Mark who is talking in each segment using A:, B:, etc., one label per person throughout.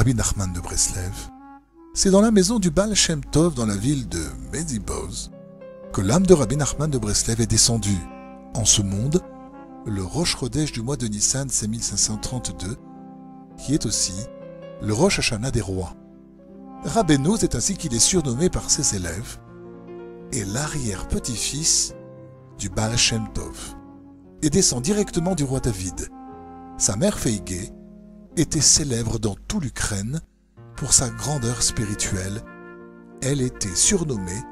A: Rabbi Nachman de Breslev, c'est dans la maison du Baal Shem Tov dans la ville de Mediboz que l'âme de Rabbi Nachman de Breslev est descendue. En ce monde, le Rosh Chodesh du mois de Nissan, c'est 1532, qui est aussi le Rosh Hashanah des rois. Rabbeinu, c'est ainsi qu'il est surnommé par ses élèves, est l'arrière-petit-fils du Baal Shem Tov et descend directement du roi David. Sa mère Feigé était célèbre dans toute l'Ukraine pour sa grandeur spirituelle. Elle était surnommée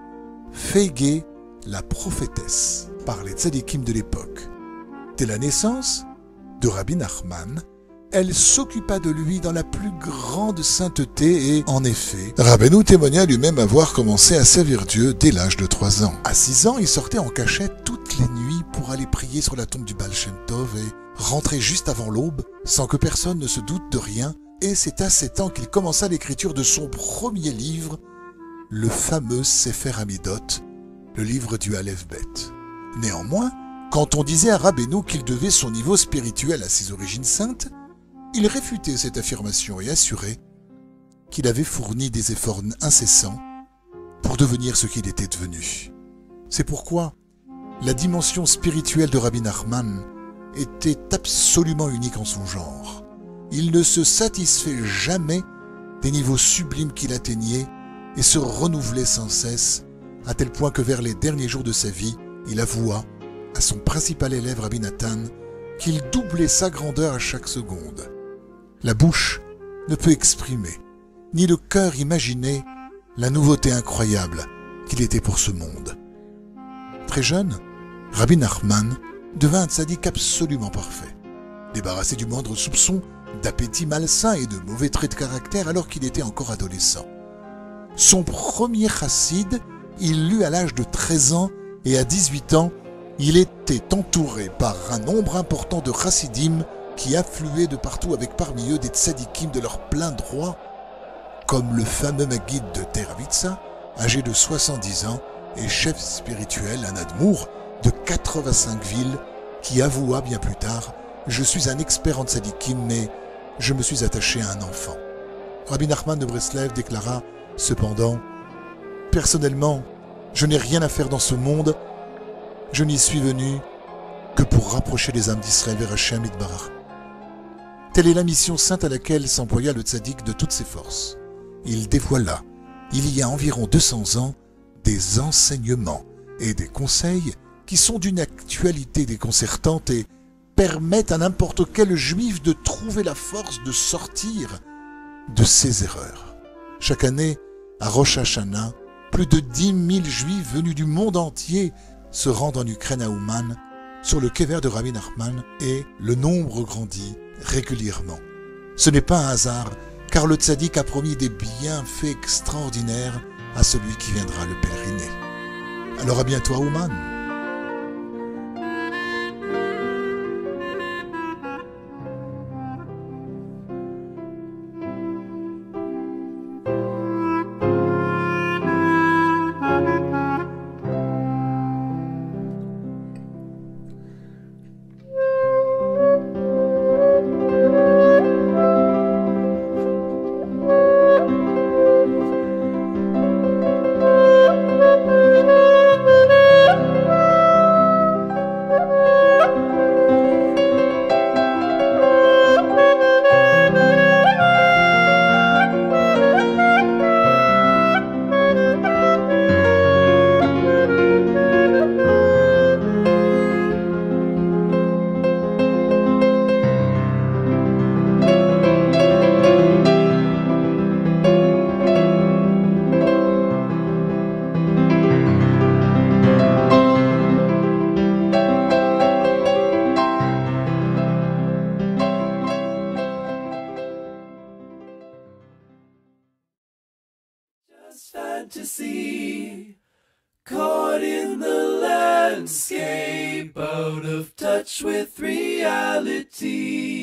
A: Feigé la prophétesse par les tzadikim de l'époque. Dès la naissance de Rabbi Nachman, elle s'occupa de lui dans la plus grande sainteté et, en effet, Rabbeinu témoigna lui-même avoir commencé à servir Dieu dès l'âge de 3 ans. À 6 ans, il sortait en cachette toutes les nuits pour aller prier sur la tombe du Baal Shem Tov et rentrer juste avant l'aube sans que personne ne se doute de rien. Et c'est à 7 ans qu'il commença l'écriture de son premier livre, le fameux Sefer Hamidot, le livre du Aleph Bet. Néanmoins, quand on disait à Rabbeinu qu'il devait son niveau spirituel à ses origines saintes, il réfutait cette affirmation et assurait qu'il avait fourni des efforts incessants pour devenir ce qu'il était devenu. C'est pourquoi la dimension spirituelle de Rabbi Nachman était absolument unique en son genre. Il ne se satisfait jamais des niveaux sublimes qu'il atteignait et se renouvelait sans cesse, à tel point que vers les derniers jours de sa vie, il avoua à son principal élève Rabbi Nathan qu'il doublait sa grandeur à chaque seconde. La bouche ne peut exprimer, ni le cœur imaginer la nouveauté incroyable qu'il était pour ce monde. Très jeune, Rabbi Nachman devint un tzaddik absolument parfait, débarrassé du moindre soupçon d'appétit malsain et de mauvais traits de caractère alors qu'il était encore adolescent. Son premier chassid, il l'eut à l'âge de 13 ans et à 18 ans, il était entouré par un nombre important de chassidim qui affluaient de partout avec parmi eux des tzadikim de leur plein droit, comme le fameux Maguid de Teravitsa, âgé de 70 ans et chef spirituel, un admour de 85 villes, qui avoua bien plus tard « Je suis un expert en tzadikim, mais je me suis attaché à un enfant ». Rabbi Nachman de Breslev déclara cependant « Personnellement, je n'ai rien à faire dans ce monde, je n'y suis venu que pour rapprocher les âmes d'Israël vers Hachem Yitbarach. » Telle est la mission sainte à laquelle s'employa le tzaddik de toutes ses forces. Il dévoila, il y a environ 200 ans, des enseignements et des conseils qui sont d'une actualité déconcertante et permettent à n'importe quel juif de trouver la force de sortir de ses erreurs. Chaque année, à Rosh Hashanah, plus de 10 000 juifs venus du monde entier se rendent en Ukraine à Ouman, sur le kéver de Rabbi Nachman, et le nombre grandit régulièrement. Ce n'est pas un hasard, car le tzaddik a promis des bienfaits extraordinaires à celui qui viendra le pèleriner. Alors à bientôt à Ouman.
B: Fantasy, caught in the landscape, out of touch with reality.